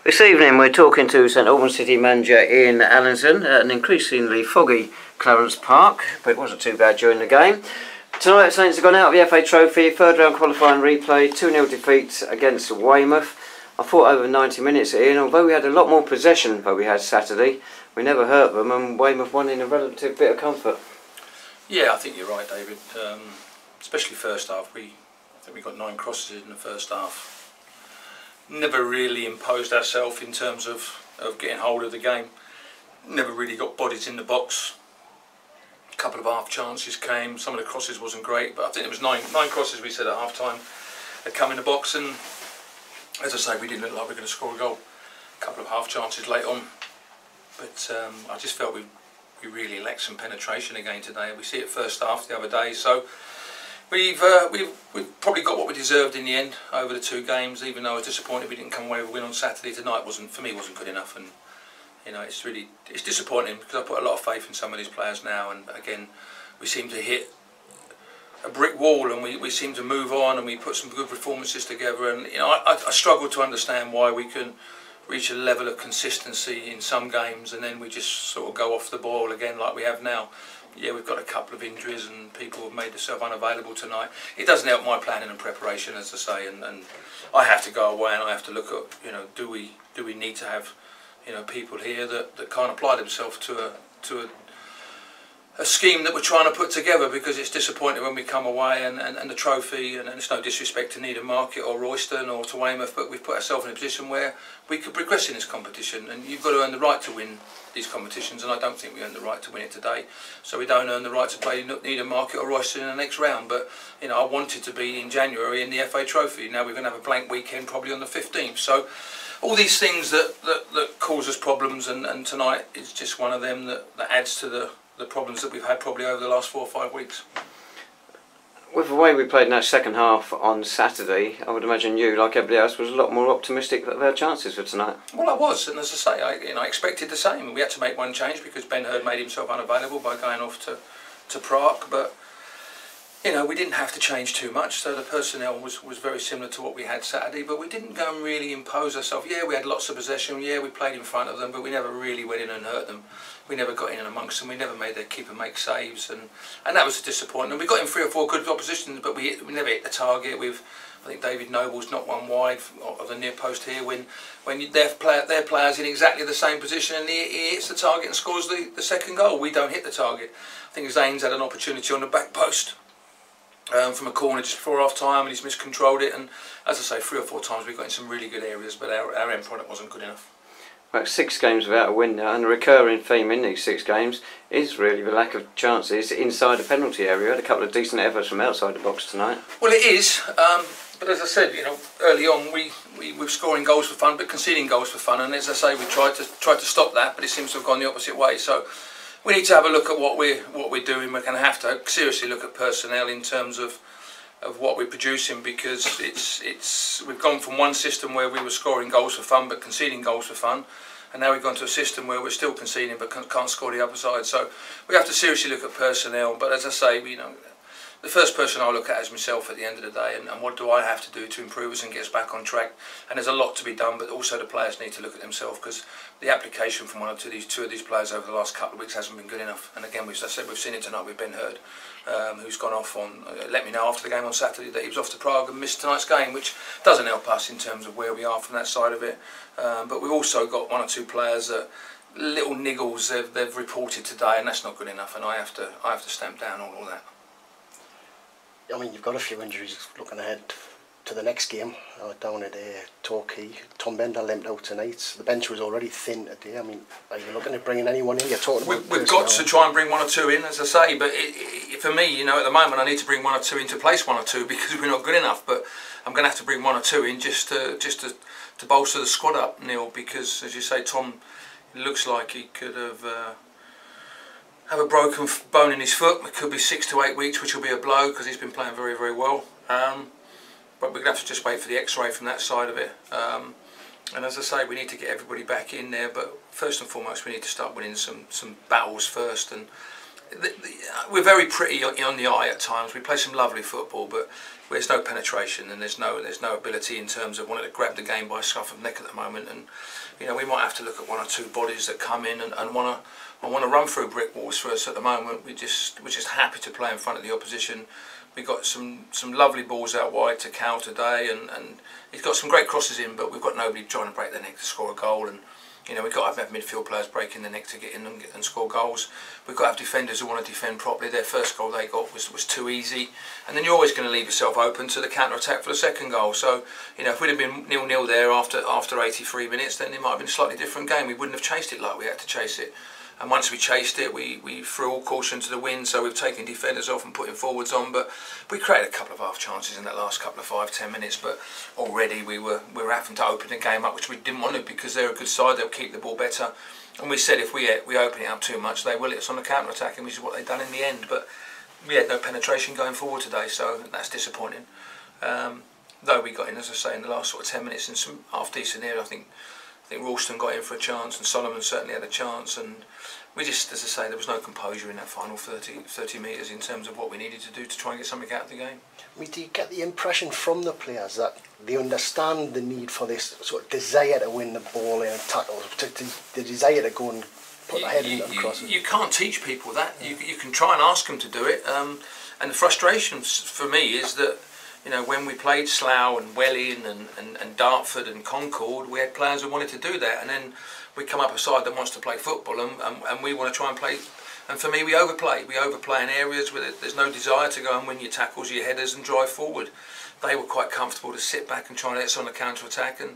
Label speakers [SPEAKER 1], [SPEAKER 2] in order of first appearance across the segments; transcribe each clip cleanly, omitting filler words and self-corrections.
[SPEAKER 1] This evening we're talking to St Albans City manager Ian Allinson at an increasingly foggy Clarence Park, but it wasn't too bad during the game. Tonight Saints have gone out of the FA Trophy, third round qualifying replay, 2-0 defeat against Weymouth. I thought over 90 minutes, Ian, although we had a lot more possession than we had Saturday, we never hurt them and Weymouth won in a relative bit of comfort.
[SPEAKER 2] Yeah, I think you're right, David. Especially first half. I think we got 9 crosses in the first half. Never really imposed ourselves in terms of getting hold of the game. Never really got bodies in the box. A couple of half chances came. Some of the crosses wasn't great, but I think it was nine crosses we said at half time had come in the box, and as I say, we didn't look like we were going to score a goal. A couple of half chances late on, but I just felt we really lacked some penetration again today. We see it first half the other day, so we've probably got what we deserved in the end over the 2 games. Even though I was disappointed we didn't come away with a win on Saturday, tonight wasn't good enough, and you know it's disappointing because I put a lot of faith in some of these players now, and again we seem to hit a brick wall, and we seem to move on, and we put some good performances together, and you know I struggle to understand why we can reach a level of consistency in some games and then we just sort of go off the ball again like we have now. Yeah, we've got a couple of injuries and people have made themselves unavailable tonight. It doesn't help my planning and preparation, as I say, and I have to go away and I have to look at, you know, do we need to have, you know, people here that can't apply themselves to a scheme that we're trying to put together, because it's disappointing when we come away and the trophy, and it's no disrespect to Needham Market or Royston or to Weymouth, but we've put ourselves in a position where we could progress in this competition, and you've got to earn the right to win these competitions, and I don't think we earned the right to win it today. So we don't earn the right to play Needham Market or Royston in the next round. But you know, I wanted to be in January in the FA Trophy. Now we're going to have a blank weekend probably on the 15th. So all these things that cause us problems, and tonight is just one of them that adds to the problems that we've had probably over the last 4 or 5 weeks.
[SPEAKER 1] With the way we played in that second half on Saturday, I would imagine you, like everybody else, was a lot more optimistic of their chances for tonight. Well,
[SPEAKER 2] I was, and as I say, I expected the same. We had to make one change because Ben Hurd made himself unavailable by going off to Prague, but you know, we didn't have to change too much, so the personnel was very similar to what we had Saturday, but we didn't go and really impose ourselves. Yeah, we had lots of possession, yeah, we played in front of them, but we never really went in and hurt them. We never got in and amongst them, we never made their keeper make saves, and that was a disappointment. We got in 3 or 4 good oppositions, but we never hit the target. I think David Noble's not one wide of the near post here when their player's in exactly the same position and he hits the target and scores the second goal. We don't hit the target. I think Zane's had an opportunity on the back post from a corner just before half time, and he's miscontrolled it, and as I say, 3 or 4 times we got in some really good areas, but our end product wasn't good enough.
[SPEAKER 1] Well, 6 games without a win now, and the recurring theme in these 6 games is really the lack of chances inside the penalty area. We had a couple of decent efforts from outside the box tonight.
[SPEAKER 2] Well, it is, but as I said, you know, early on we were scoring goals for fun, but conceding goals for fun, and as I say, we tried to stop that, but it seems to have gone the opposite way. So we need to have a look at what we're doing. We're going to have to seriously look at personnel in terms of what we're producing, because we've gone from one system where we were scoring goals for fun but conceding goals for fun, and now we've gone to a system where we're still conceding but can't score the other side. So we have to seriously look at personnel. But as I say, you know, the first person I look at is myself at the end of the day, and what do I have to do to improve us and get us back on track. And there's a lot to be done, but also the players need to look at themselves, because the application from two of these players over the last couple of weeks hasn't been good enough. And again, as I said, we've seen it tonight with Ben Hurd, who's gone off on, let me know after the game on Saturday that he was off to Prague and missed tonight's game, which doesn't help us in terms of where we are from that side of it. But we've also got 1 or 2 players that little niggles they've reported today, and that's not good enough, and I have to stamp down all that.
[SPEAKER 3] I mean, you've got a few injuries looking ahead to the next game down at Torquay. Tom Bender limped out tonight. The bench was already thin today. I mean, are you looking at bringing anyone in? You're talking about
[SPEAKER 2] we've got to try and bring 1 or 2 in, as I say, but for me, you know, at the moment I need to bring 1 or 2 in to place 1 or 2 because we're not good enough. But I'm going to have to bring 1 or 2 in just to bolster the squad up, Neil, because as you say, Tom, it looks like he could have a broken bone in his foot. It could be 6 to 8 weeks, which will be a blow because he's been playing very, very well. But we're going to have to just wait for the X-ray from that side of it. And as I say, we need to get everybody back in there. But first and foremost, we need to start winning some battles first. And we're very pretty on the eye at times. We play some lovely football, but there's no penetration and there's no ability in terms of wanting to grab the game by a scruff of neck at the moment. And you know, we might have to look at one or two bodies that come in and want to run through brick walls for us at the moment. We're just happy to play in front of the opposition. We got some lovely balls out wide to Cal today, and he's got some great crosses in, but we've got nobody trying to break their neck to score a goal. And you know, we've got to have midfield players breaking their neck to get in and score goals. We've got to have defenders who want to defend properly. Their first goal they got was too easy, and then you're always going to leave yourself open to the counter attack for the second goal. So you know, if we'd have been 0-0 there after 83 minutes, then it might have been a slightly different game. We wouldn't have chased it like we had to chase it. And once we chased it, we threw all caution to the wind, so we've taken defenders off and putting forwards on. But we created a couple of half chances in that last couple of 5-10 minutes, but already we were having to open the game up, which we didn't want to, because they're a good side, they'll keep the ball better. And we said if we open it up too much, they will hit us on the counter-attack, and which is what they've done in the end. But we had no penetration going forward today, so that's disappointing. Though we got in, as I say, in the last sort of 10 minutes in some half-decent area. I think Ralston got in for a chance, and Solomon certainly had a chance, and we just, as I say, there was no composure in that final 30 metres in terms of what we needed to do to try and get something out of the game.
[SPEAKER 3] I mean, do you get the impression from the players that they understand the need for this sort of desire to win the ball in and tackles, particularly the desire to go and put their head in and cross it?
[SPEAKER 2] You can't teach people that. You can try and ask them to do it, and the frustration for me is that, you know, when we played Slough and Welling and Dartford and Concord, we had players who wanted to do that, and then we come up a side that wants to play football, and we want to try and play. And for me, we overplay. We overplay in areas where there's no desire to go and win your tackles, your headers, and drive forward. They were quite comfortable to sit back and try and let us on the counter-attack. And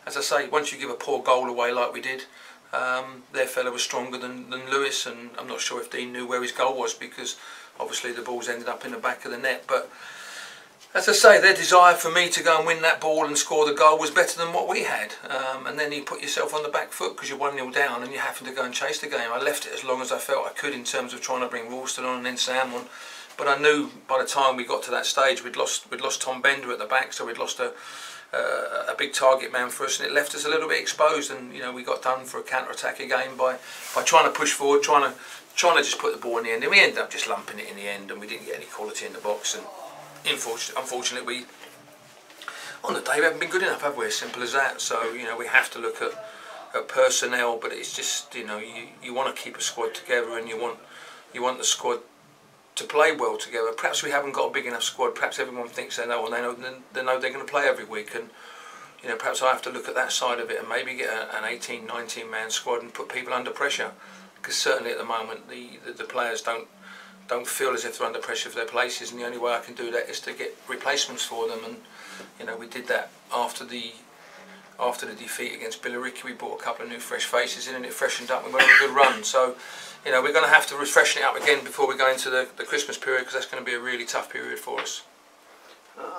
[SPEAKER 2] as I say, once you give a poor goal away like we did, their fella was stronger than Lewis, and I'm not sure if Dean knew where his goal was, because obviously the balls ended up in the back of the net. But as I say, their desire for me to go and win that ball and score the goal was better than what we had. And then you put yourself on the back foot because you're 1-0 down and you're having to go and chase the game. I left it as long as I felt I could in terms of trying to bring Ralston on and then Sam on. But I knew by the time we got to that stage we'd lost Tom Bender at the back, so we'd lost a big target man for us, and it left us a little bit exposed. And you know, we got done for a counter-attack again by trying to push forward, trying to just put the ball in the end. And we ended up just lumping it in the end, and we didn't get any quality in the box. And unfortunately, on the day we haven't been good enough, have we? As simple as that. So you know, we have to look at personnel, but it's just, you know, you want to keep a squad together, and you want the squad to play well together. Perhaps we haven't got a big enough squad. Perhaps everyone thinks they know, and they know they're going to play every week. And you know, perhaps I have to look at that side of it and maybe get an 18, 19 man squad and put people under pressure. Because certainly at the moment the players don't feel as if they're under pressure for their places, and the only way I can do that is to get replacements for them. And you know, we did that after the defeat against Billericay. We brought a couple of new fresh faces in, and it freshened up. We went on a good run. So you know, we're going to have to refreshen it up again before we go into the Christmas period, because that's going to be a really tough period for us.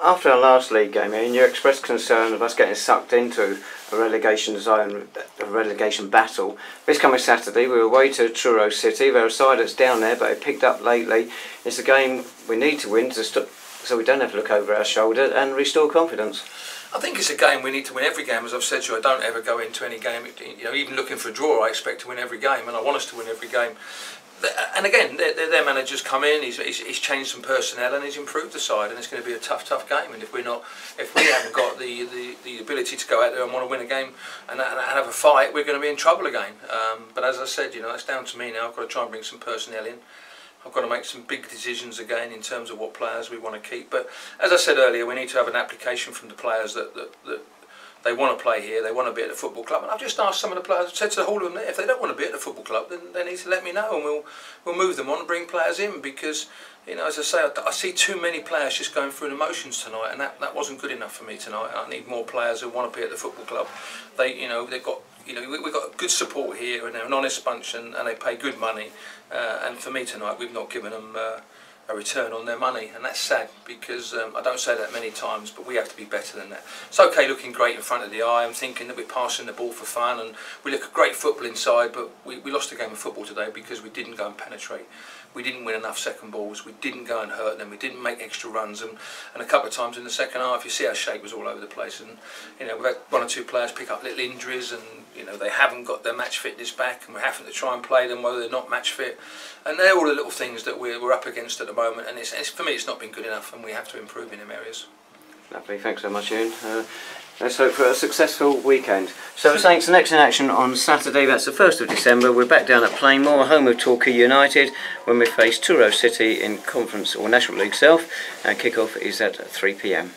[SPEAKER 1] After our last league game, you expressed concern of us getting sucked into a relegation zone, a relegation battle. This coming Saturday, we're away to Truro City. They're a side that's down there, but it picked up lately. It's a game we need to win so we don't have to look over our shoulder and restore confidence.
[SPEAKER 2] I think it's a game we need to win every game. As I've said to you, I don't ever go into any game, you know, even looking for a draw, I expect to win every game, and I want us to win every game. And again, their manager's come in, he's changed some personnel, and he's improved the side, and it's going to be a tough game. And if we haven't got the ability to go out there and want to win a game and have a fight, we're going to be in trouble again. But as I said, you know, it's down to me now. I've got to try and bring some personnel in. I've got to make some big decisions again in terms of what players we want to keep. But as I said earlier, we need to have an application from the players that they want to play here, they want to be at the football club. And I've just asked some of the players, I've said to the whole of them, if they don't want to be at the football club, then they need to let me know, and we'll move them on and bring players in. Because, you know, as I say, I see too many players just going through the motions tonight, and that wasn't good enough for me tonight. I need more players who want to be at the football club. They've got, you know, we've got good support here, and they're an honest bunch, and they pay good money. And for me tonight, we've not given them a return on their money, and that's sad, because I don't say that many times, but we have to be better than that. It's okay looking great in front of the eye. I'm thinking that we're passing the ball for fun, and we look at great football inside, but we lost a game of football today because we didn't go and penetrate. We didn't win enough second balls, we didn't go and hurt them, we didn't make extra runs, and a couple of times in the second half you see our shape was all over the place, and you know, we've had one or two players pick up little injuries, and You know, they haven't got their match fitness back, and we're having to try and play them whether they're not match fit. And they're all the little things that we're up against at the moment, and it's for me it's not been good enough, and we have to improve in them areas.
[SPEAKER 1] Lovely, thanks so much, Ian. Let's hope for a successful weekend. So the Saints, the next in action on Saturday, that's the 1st of December. We're back down at Plainmoor, home of Torquay United, when we face Truro City in Conference or National League South, and kick-off is at 3 p.m.